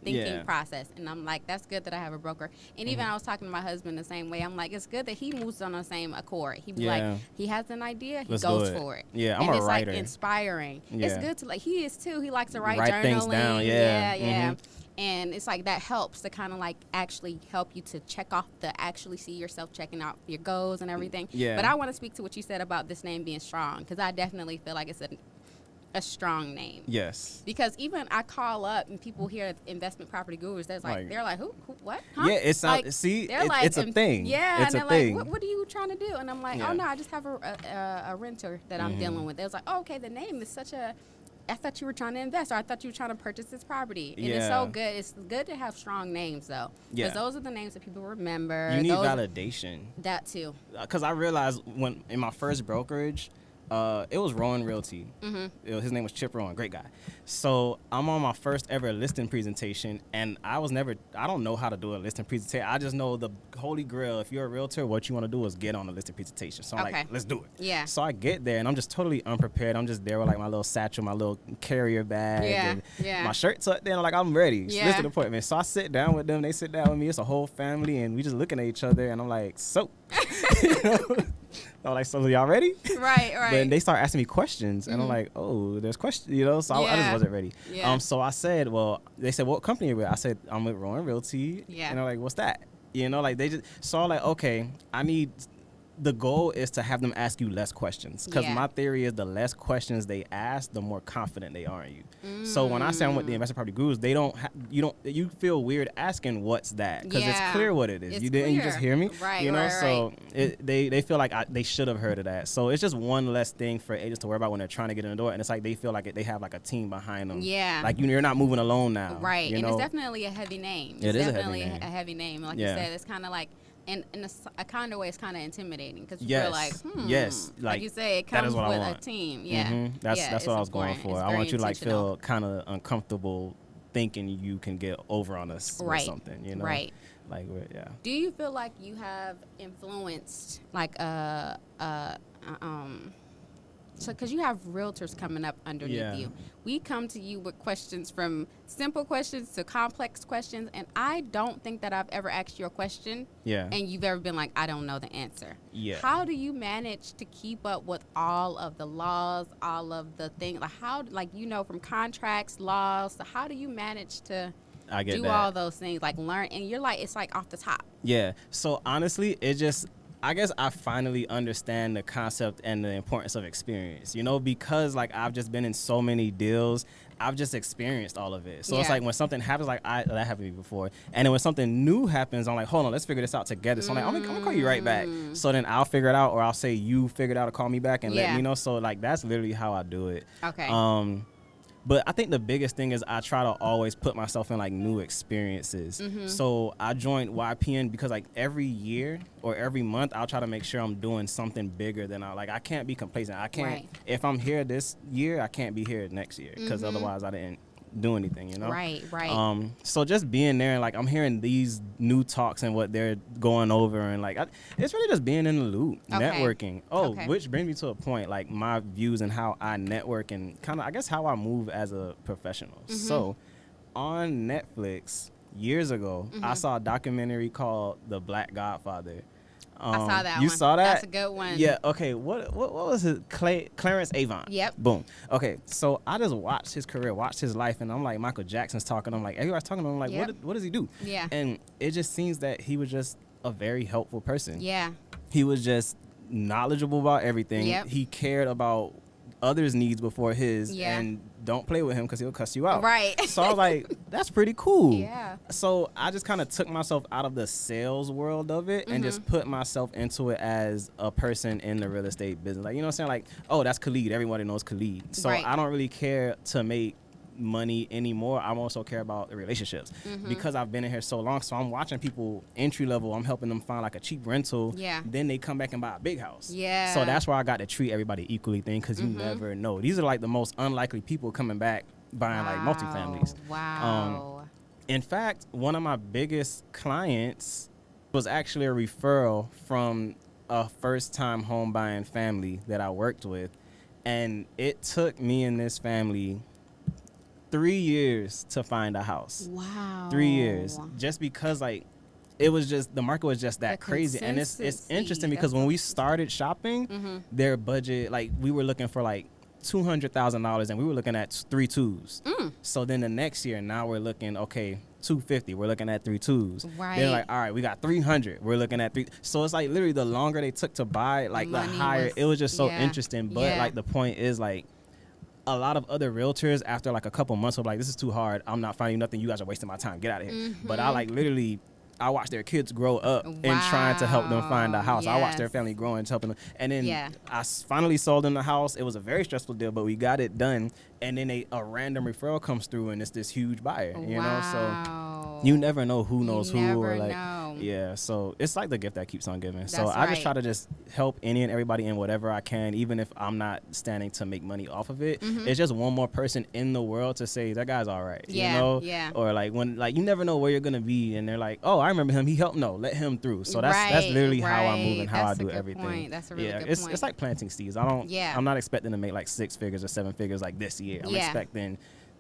thinking process. And I'm like, that's good that I have a broker. And even I was talking to my husband the same way. I'm like, it's good that he moves on the same accord. He be like, he has an idea, he goes for it. Yeah, I'm and a it's writer. Like inspiring. Yeah. It's good to like. He is too. He likes to write journaling. Things down. Yeah. And it's like that helps to kind of like actually help you to check off actually see yourself checking out your goals and everything. Yeah. But I want to speak to what you said about this name being strong because I definitely feel like it's a strong name. Yes. Because even I call up and people hear investment property gurus, they're like who what? Huh? Yeah, it's not. Like, see, like, it's a thing. Yeah, it's and a they're thing. like, what are you trying to do? And I'm like, oh no, I just have a renter that I'm dealing with. It was like, oh, okay, the name is such a. I thought you were trying to invest, or I thought you were trying to purchase this property. And it's so good. It's good to have strong names, though. Because those are the names that people remember. You need validation. That, too. Because I realized when in my first brokerage, it was Rowan Realty. His name was Chip Rowan, great guy. So I'm on my first ever listing presentation, and I don't know how to do a listing presentation. I just know the holy grail. If you're a realtor, what you want to do is get on a listing presentation. So I'm like, let's do it. Yeah. So I get there, and I'm just totally unprepared. I'm just there with like my little satchel, my little carrier bag, and my shirt tucked in. Like I'm ready. Yeah. Listing appointment. So I sit down with them. They sit down with me. It's a whole family, and we just looking at each other, and I'm like, so. You know? I'm like, so y'all ready? Right. Then they start asking me questions, and I'm like, oh, there's questions, you know? So I just wasn't ready. Yeah. So I said, they said, what company are you with? I said, I'm with Rowan Realty. Yeah. And they're like, what's that? You know, like they just, so I'm like, okay, I need the goal is to have them ask you less questions, because Yeah. my theory is the less questions they ask, the more confident they are in you. So when I say I'm with the investment property gurus, they don't you feel weird asking what's that, because it's clear what it is. It's You just hear me, Right, you know. right, So they feel like they should have heard of that. So it's just one less thing for agents to worry about when they're trying to get in the door, and it's like they feel like they have like a team behind them. Yeah. Like you're not moving alone now. Right. You And know? it's definitely a heavy name. It is a heavy definitely name. a heavy name. Like Yeah. you said, it's kind of like, in a kind of way, it's kind of intimidating, because you Yes. feel like, Yes. like you say, it that comes is what I with want. a team. Yeah. That's Yeah, what it's I was going important. for. It's I very want you to like intentional. feel kind of uncomfortable thinking you can get over on us or Right. something, you know? Right. Like, yeah. Do you feel like you have influenced, like, so because you have realtors coming up underneath Yeah. you, we come to you with questions, from simple questions to complex questions, and I don't think that I've ever asked you a question Yeah. and you've ever been like, I don't know the answer. Yeah. How do you manage to keep up with all of the laws, all of the things, like from contracts, laws, so how do you manage to I get do that. all those things, like learn, and you're like, it's like off the top. Yeah. So honestly, I guess I finally understand the concept and the importance of experience, you know, because like I've just been in so many deals. I've just experienced all of it. So it's Yeah. like when something happens, like that happened to me before. And then when something new happens, I'm like, hold on, let's figure this out together. So I'm like, I'm gonna call you right back. So then I'll figure it out, or I'll say you figure it out or call me back and let Yeah. me know. So like that's literally how I do it. Okay. But I think the biggest thing is I try to always put myself in like new experiences. So I joined YPN because like every year or every month I'll try to make sure I'm doing something bigger than I can't be complacent. I can't, Right. if I'm here this year, I can't be here next year, because otherwise I didn't do anything, you know? Right. So just being there and like I'm hearing these new talks and what they're going over, and like it's really just being in the loop, Okay. networking. Okay. Which brings me to a point, like my views and how I network and kind of I guess how I move as a professional. So on Netflix years ago, I saw a documentary called The Black Godfather. I saw that You one. saw that? That's a good one. Yeah. Okay. What was his Clarence Avant? Yep. Boom. Okay. So I just watched his career, watched his life, and I'm like, Michael Jackson's talking. I'm like, everybody's talking to him. I'm like, Yep. what does he do? Yeah. And it just seems that he was just a very helpful person. Yeah. He was just knowledgeable about everything. Yep. He cared about others' needs before his. Yeah. And don't play with him because he'll cuss you out. Right. So I was like, that's pretty cool. Yeah. So I just kind of took myself out of the sales world of it and just put myself into it as a person in the real estate business. Like, you know what I'm saying? Like, oh, that's Khalid. Everybody knows Khalid. So Right. I don't really care to make money anymore. I also care about the relationships because I've been in here so long. So I'm watching people entry level. I'm helping them find like a cheap rental. Yeah. Then they come back and buy a big house. Yeah. So that's where I got to treat everybody equally thing, because you never know. These are like the most unlikely people coming back buying like multifamilies. Wow. In fact, one of my biggest clients was actually a referral from a first-time home buying family that I worked with, and it took me and this family 3 years to find a house. Wow. 3 years, just because like it was just the market was just that The crazy. And it's consistency, interesting because that's when we what- started shopping, their budget, like we were looking for like $200,000 and we were looking at 3 twos. So then the next year, now we're looking, okay, 250, we're looking at 3 twos. Right. Then like, all right, we got 300, we're looking at 3. So it's like literally the longer they took to buy, like the Money higher. was- It was just so yeah. interesting. But Yeah. like the point is like, a lot of other realtors after like a couple months were like, this is too hard, I'm not finding nothing, you guys are wasting my time, get out of here. But I like literally, I watched their kids grow up and trying to help them find a house. I watched their Yes. family grow and helping them. And then Yeah. I finally sold them the house. It was a very stressful deal, but we got it done. And then a random referral comes through and it's this huge buyer, you know? So you never know who knows who, or never like, know. yeah. So it's like the gift that keeps on giving. So That's I just try right. to just help any and everybody in whatever I can, even if I'm not standing to make money off of it. It's just one more person in the world to say that guy's all right, Yeah, you know? yeah. Or like when, like you never know where you're gonna be, and they're like, oh, I remember him. He helped. No, let him through. So that's Right, literally how I move and how That's I a do good everything. point. That's a really yeah, good it's point. it's like planting seeds. I don't. Yeah. I'm not expecting to make like 6 figures or 7 figures like this year. I'm Yeah. expecting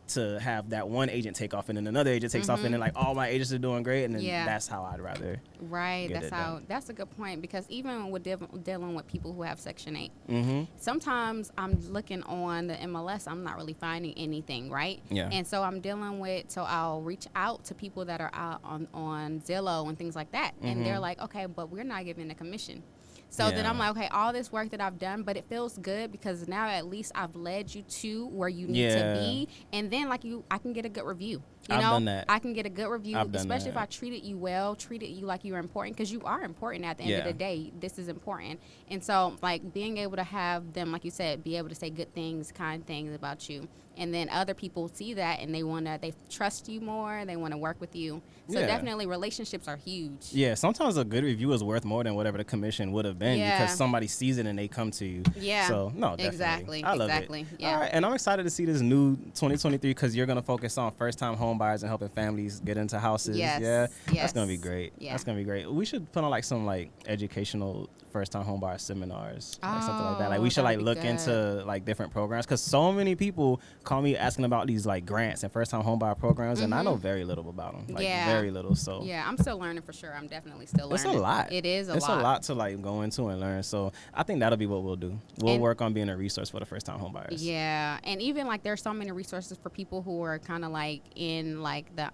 to have that one agent take off and then another agent takes off and then like all my agents are doing great, and then Yeah. that's how I'd rather. Right. get That's it how. done. That's a good point, because even with dealing with people who have Section 8, Mm-hmm. sometimes I'm looking on the MLS, I'm not really finding anything, right? Yeah. And so I'm dealing with, so I'll reach out to people that are out on Zillow and things like that, and they're like, okay, but we're not giving a commission. So then I'm like, okay, all this work that I've done, but it feels good because now at least I've led you to where you need to be. And then I can get a good review. You know, done that. I can get a good review, especially if I treated you well, treated you like you were important, because you are important at the end of the day. This is important. And so, like, being able to have them, like you said, be able to say good things, kind things about you. And then other people see that and they trust you more. They want to work with you. So definitely relationships are huge. Yeah, sometimes a good review is worth more than whatever the commission would have been because somebody sees it and they come to you. Yeah. So, no, definitely. Exactly. I love it. Yeah. All right, and I'm excited to see this new 2023 because you're going to focus on first-time home buyers and helping families get into houses. Yes. Yeah. Yes. That's going to be great. Yeah. That's going to be great. We should put on like some like educational first-time home buyer seminars, like something like that. Like we should like look into like different programs because so many people call me asking about these like grants and first-time home buyer programs, and I know very little about them. Like very little. So yeah, I'm still learning for sure. I'm definitely still learning. It's a lot. It is it's a lot to like go into and learn. So I think that'll be what we'll do. We'll work on being a resource for the first-time home buyers. Yeah, and even like there's so many resources for people who are kind of like in like the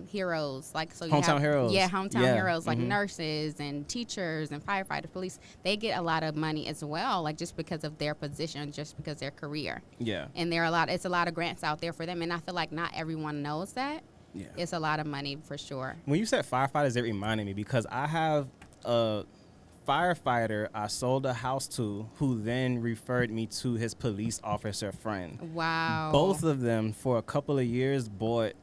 heroes, like so you hometown heroes. Yeah, hometown heroes like nurses and teachers and firefighters, police. They get a lot of money as well, like just because of their position, just because their career. Yeah. And it's a lot of grants out there for them, and I feel like not everyone knows that. Yeah. It's a lot of money for sure. When you said firefighters, it reminded me because I have a firefighter I sold a house to who then referred me to his police officer friend. Wow. Both of them for a couple of years bought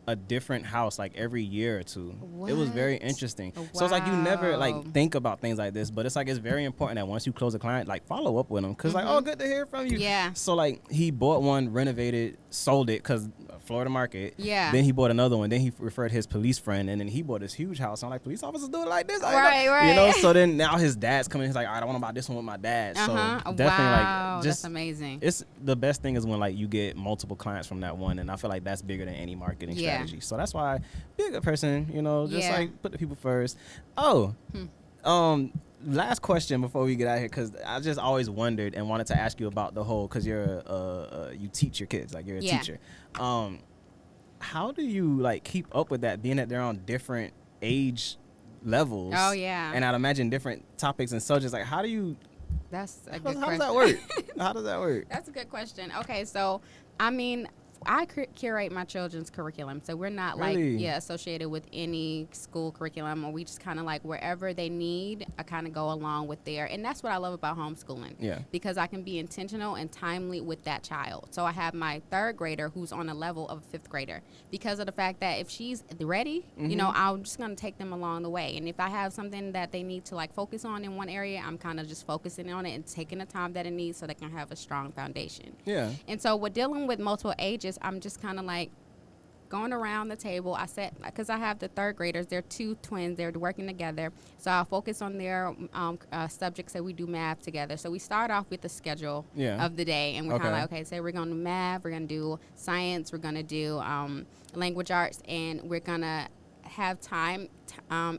a different house like every year or two. What? It was very interesting. Wow. So it's like you never like think about things like this, but it's like it's very important that once you close a client, like follow up with them because like, oh, good to hear from you. Yeah. So like he bought one, renovated, sold it because Florida market. Yeah. Then he bought another one. Then he referred his police friend, and then he bought this huge house. I'm like, police officers do it like this, right? You know. So then now his dad's coming. He's like, all right, I want to buy this one with my dad. So definitely like, just that's amazing. It's the best thing is when like you get multiple clients from that one, and I feel like that's bigger than any marketing strategy. So that's why be a good person, you know, just like put the people first. Oh, last question before we get out of here, because I just always wondered and wanted to ask you about the whole, because you're you teach your kids, like you're a teacher. How do you like keep up with that, being that they're on different age levels? Oh yeah. And I'd imagine different topics and subjects. Like how do you? That's a good question. How does that work? How does that work? That's a good question. Okay, so I mean, I curate my children's curriculum, so we're not like associated with any school curriculum, or we just kind of like wherever they need, I kind of go along with there, and that's what I love about homeschooling. Yeah. Because I can be intentional and timely with that child. So I have my third grader who's on a level of a fifth grader because of the fact that if she's ready, you know, I'm just gonna take them along the way, and if I have something that they need to like focus on in one area, I'm kind of just focusing on it and taking the time that it needs so they can have a strong foundation. Yeah. And so with dealing with multiple ages, I'm just kind of like going around the table. I said, because I have the third graders, they're two twins, they're working together. So I'll focus on their subjects that we do math together. So we start off with the schedule of the day, and we're kind of like, okay, say we're going to do math, we're going to do science, we're going to do language arts, and we're going to have time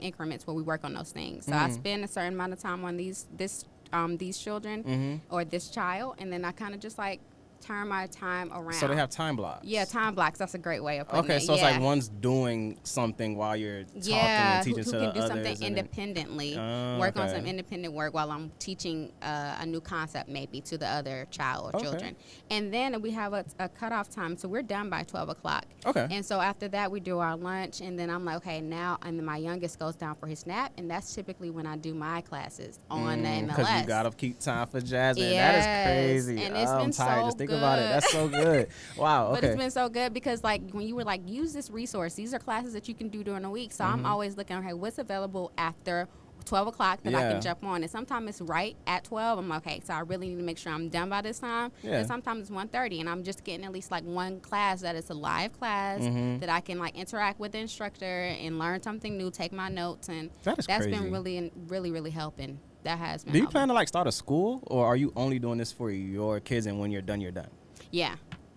increments where we work on those things. So I spend a certain amount of time on these children or this child, and then I kind of just like turn my time around. So they have time blocks. Yeah, time blocks. That's a great way of putting it. Okay, so it's like one's doing something while you're talking and teaching to others. Yeah, who can do something independently, work on some independent work while I'm teaching a new concept maybe to the other child or children. And then we have a cutoff time, so we're done by 12 o'clock. Okay. And so after that, we do our lunch, and then I'm like, okay, now, and then my youngest goes down for his nap, and that's typically when I do my classes on the MLS. Because you got to keep time for Jazmine. That is crazy. And it's been tired. Just think about it. That's so good. Wow. Okay. But it's been so good because like when you were like, use this resource, these are classes that you can do during the week. So I'm always looking, okay, what's available after 12 o'clock that I can jump on. And sometimes it's right at 12. I'm like, okay, so I really need to make sure I'm done by this time. And sometimes it's 1:30 and I'm just getting at least like one class that is a live class that I can like interact with the instructor and learn something new, take my notes. And that's crazy. Been really helping. That has been Do you helping. plan to like start a school, or are you only doing this for your kids and when you're done, you're done? Yeah,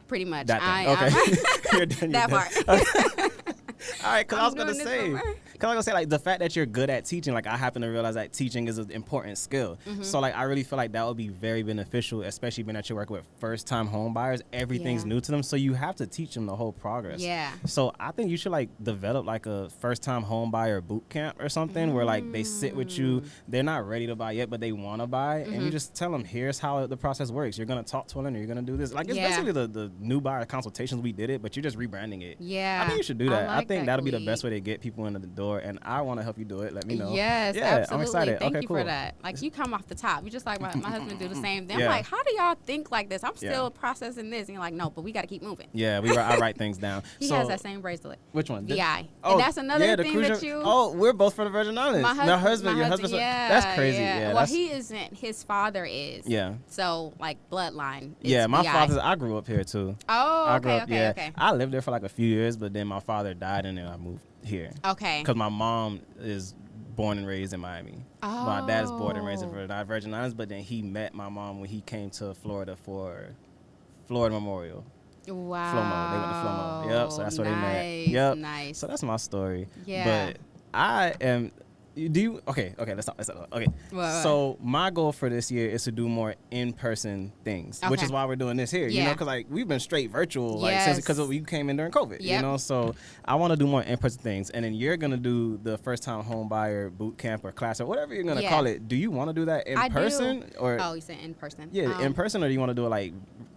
pretty much. That thing. Okay. You're done, that you're part. All right, because I was going to say, Cause like I say, like the fact that you're good at teaching, like I happen to realize that teaching is an important skill. So like I really feel like that would be very beneficial, especially being that you're working with first time home buyers. Everything's new to them, so you have to teach them the whole progress. Yeah. So I think you should like develop like a first time home buyer boot camp or something where like they sit with you. They're not ready to buy yet, but they want to buy, and you just tell them, here's how the process works. You're gonna talk to a lender. You're gonna do this. Like it's basically the new buyer consultations. We did it, but you're just rebranding it. Yeah. I think you should do that. I think that'll be the Khalid. best way to get people into the door, and I want to help you do it. Let me know. Yes, yeah, absolutely. I'm excited. Thank okay, you cool. for that. Like you come off the top. You just like my husband do the same thing. Yeah. I'm like, how do y'all think like this? I'm still processing this. And you're like, no, but we got to keep moving. Yeah, I write things down. He has that same bracelet. Which one? VI. Oh, and that's another the thing cruiser. that you. Oh, we're both from the Virgin Islands. My husband. Your husband's. Yeah, that's crazy. Yeah. Yeah, Well, he isn't. His father is. Yeah. So like bloodline. Yeah, my VI. father's. I grew up here too. Oh, I grew okay, up, okay. I lived there for like a few years, but then my father died, and then I moved here. Okay. Because my mom is born and raised in Miami. Oh. My dad is born and raised in Virgin Islands, but then he met my mom when he came to Florida for Florida Memorial. Wow. Flomo. They went to Flomo. Yep. So that's where they met. Yep. Nice. So that's my story. Yeah. But I am. Do you? Okay. Let's stop. Okay. What? So my goal for this year is to do more in-person things, which Okay. is why we're doing this here. You Yeah. know, because like we've been straight virtual, like Yes. since because you came in during COVID. Yep. You know, so I want to do more in-person things, and then you're gonna do the first-time home buyer boot camp or class or whatever you're gonna call it. Do you want to do that in I person do. or? Oh, you said in person. Yeah, in person, or do you want to do it like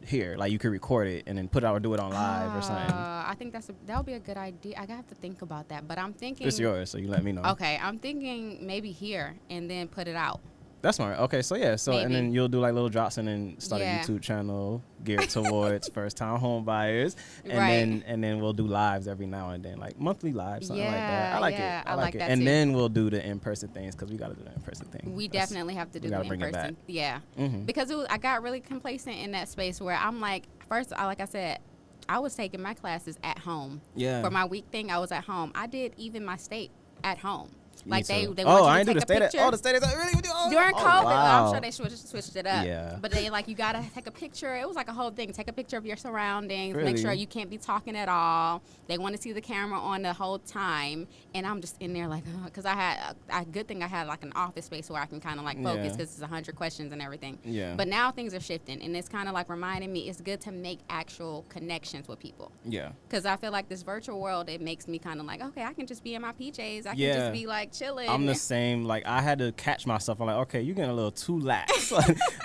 here, like you could record it and then put it out or do it on live or something? I think that would be a good idea. I have to think about that, but I'm thinking It's yours, so you let me know. Okay, I'm thinking maybe here and then put it out. That's smart. Okay, so yeah, so Maybe. and then you'll do like little drops and then start a YouTube channel geared towards first time home buyers, and then we'll do lives every now and then, like monthly lives, something like that. I like it. I like it. that And too. then we'll do the in person things because we got to do the in person thing. We definitely have to do the gotta bring in it back. person. Yeah, Mhm. because I got really complacent in that space where I'm like, first, like I said, I was taking my classes at home. Yeah. For my week thing, I was at home. I did even my state at home. Me Like they too. want I you ain't to do the take a state. picture. The state is really During COVID, wow. I'm sure they switched it up. Yeah. But they like, you gotta take a picture. It was like a whole thing. Take a picture of your surroundings. Really? Make sure you can't be talking at all. They want to see the camera on the whole time. And I'm just in there like, because I had a good thing. I had like an office space where I can kind of like focus because it's 100 questions and everything. Yeah. But now things are shifting, and it's kind of like reminding me it's good to make actual connections with people. Yeah. Because I feel like this virtual world, it makes me kind of like, okay, I can just be in my PJs. I can Yeah. just be like chilling. I'm the same. Like I had to catch myself. I'm like, okay, you're getting a little too lax.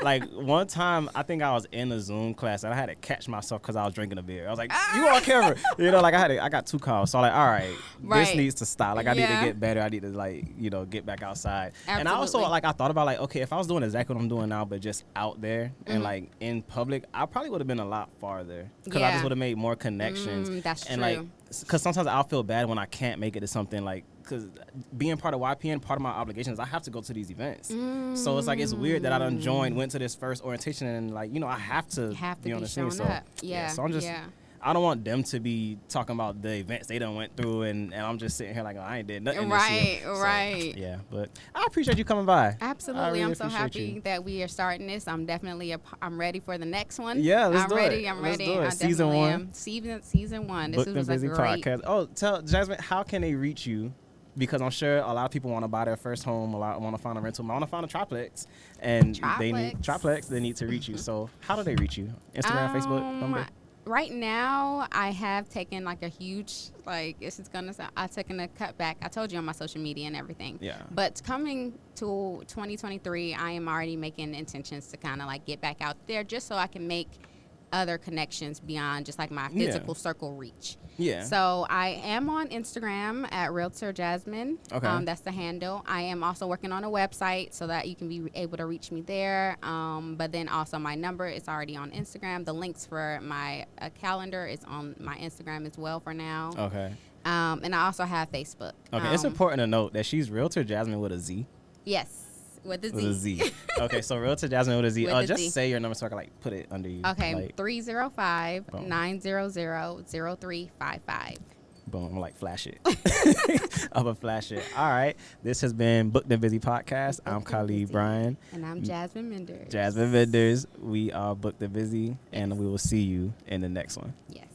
Like one time, I think I was in a Zoom class and I had to catch myself because I was drinking a beer. I was like, you on camera? You know, like I got 2 calls. So I'm like, all right, this needs to stop. Like I need to get better. I need to like, you know, get back outside. Absolutely. And I also like I thought about like, okay, if I was doing exactly what I'm doing now, but just out there and like in public, I probably would have been a lot farther because I just would have made more connections. That's and true. like, because sometimes I'll feel bad when I can't make it to something like, because being part of YPN, part of my obligations, I have to go to these events. So it's like, it's weird that I done went to this first orientation and like, you know, I have to be on the scene. So, so I'm just, I don't want them to be talking about the events they done went through and I'm just sitting here like, oh, I ain't did nothing this year. Right. So, yeah, but I appreciate you coming by. Absolutely. Really I'm so appreciate happy that we are starting this. I'm definitely I'm ready for the next one. Yeah, let's do ready. it. I'm Let's ready. do it. I Season definitely 1. am. Season 1. This Booked was and a Busy great podcast. Oh, tell Jazmine, how can they reach you? Because I'm sure a lot of people want to buy their first home. A lot want to find a rental. I want to find a triplex, and they need to reach you. So how do they reach you? Instagram, Facebook, number? Right now, I have taken like a huge, like this is gonna sound, I've taken a cut back. I told you on my social media and everything. Yeah. But coming to 2023, I am already making intentions to kind of like get back out there just so I can make other connections beyond just like my physical circle reach. Yeah. So I am on Instagram at Realtor Jazmine. Okay. That's the handle. I am also working on a website so that you can be able to reach me there. But then also my number is already on Instagram. The links for my calendar is on my Instagram as well for now. Okay. And I also have Facebook. Okay. It's important to note that she's Realtor Jazmine with a Z. Yes. With a Z. With a Z. Okay, so Realtor Jazmine with a Z. With a just Z. say your number so I can like put it under you. Okay, like, 305-900-0355. Boom, I'm like flash it. I'm gonna flash it. All right, this has been Booked and Busy Podcast. I'm Khalid Bryan. And I'm Jazmine Menders. Jazmine Menders. We are Booked and Busy, and we will see you in the next one. Yes.